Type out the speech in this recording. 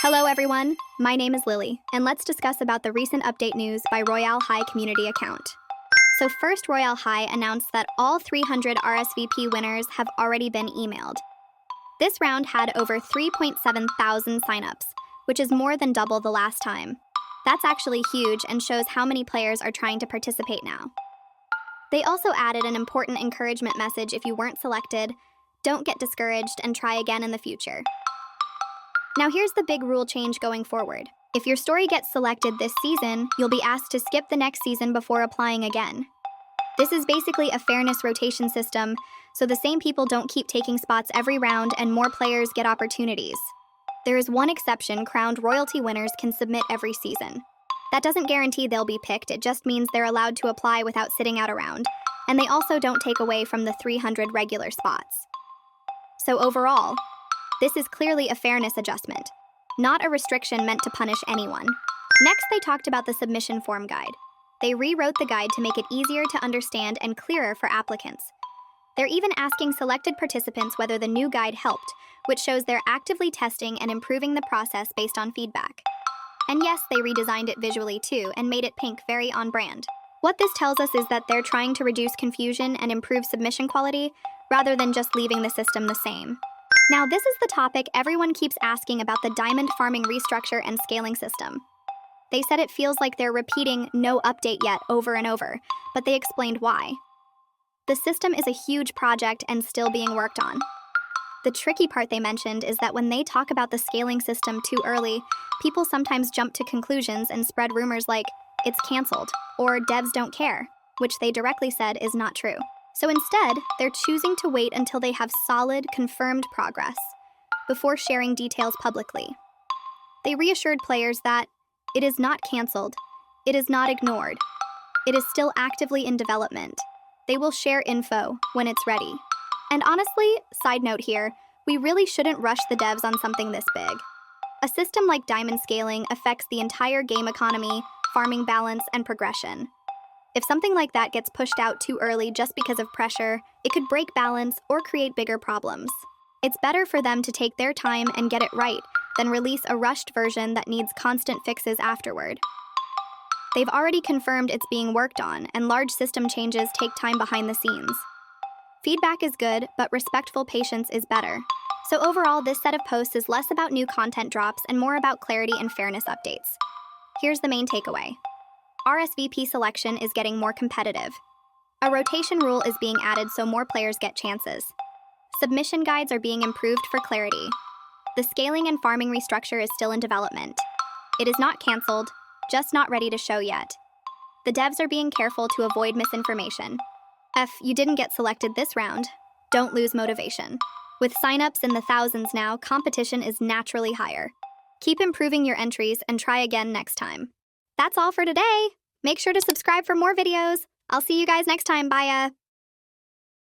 Hello everyone, my name is Lily, and let's discuss about the recent update news by Royale High community account. So first, Royale High announced that all 300 RSVP winners have already been emailed. This round had over 3.7 thousand signups, which is more than double the last time. That's actually huge and shows how many players are trying to participate now. They also added an important encouragement message if you weren't selected: don't get discouraged and try again in the future. Now here's the big rule change going forward. If your story gets selected this season, you'll be asked to skip the next season before applying again. This is basically a fairness rotation system, so the same people don't keep taking spots every round and more players get opportunities. There is one exception: crowned royalty winners can submit every season. That doesn't guarantee they'll be picked, it just means they're allowed to apply without sitting out a round, and they also don't take away from the 300 regular spots. So overall, this is clearly a fairness adjustment, not a restriction meant to punish anyone. Next, they talked about the submission form guide. They rewrote the guide to make it easier to understand and clearer for applicants. They're even asking selected participants whether the new guide helped, which shows they're actively testing and improving the process based on feedback. And yes, they redesigned it visually too and made it pink, very on brand. What this tells us is that they're trying to reduce confusion and improve submission quality, rather than just leaving the system the same. Now, this is the topic everyone keeps asking about: the diamond farming restructure and scaling system. They said it feels like they're repeating "no update yet" over and over, but they explained why. The system is a huge project and still being worked on. The tricky part they mentioned is that when they talk about the scaling system too early, people sometimes jump to conclusions and spread rumors like it's canceled or devs don't care, which they directly said is not true. So instead, they're choosing to wait until they have solid, confirmed progress before sharing details publicly. They reassured players that it is not canceled, it is not ignored, it is still actively in development. They will share info when it's ready. And honestly, side note here, we really shouldn't rush the devs on something this big. A system like diamond scaling affects the entire game economy, farming balance, and progression. If something like that gets pushed out too early just because of pressure, it could break balance or create bigger problems. It's better for them to take their time and get it right than release a rushed version that needs constant fixes afterward. They've already confirmed it's being worked on, and large system changes take time behind the scenes. Feedback is good, but respectful patience is better. So overall, this set of posts is less about new content drops and more about clarity and fairness updates. Here's the main takeaway. RSVP selection is getting more competitive. A rotation rule is being added so more players get chances. Submission guides are being improved for clarity. The scaling and farming restructure is still in development. It is not canceled, just not ready to show yet. The devs are being careful to avoid misinformation. If you didn't get selected this round, don't lose motivation. With signups in the thousands now, competition is naturally higher. Keep improving your entries and try again next time. That's all for today. Make sure to subscribe for more videos. I'll see you guys next time. Bye.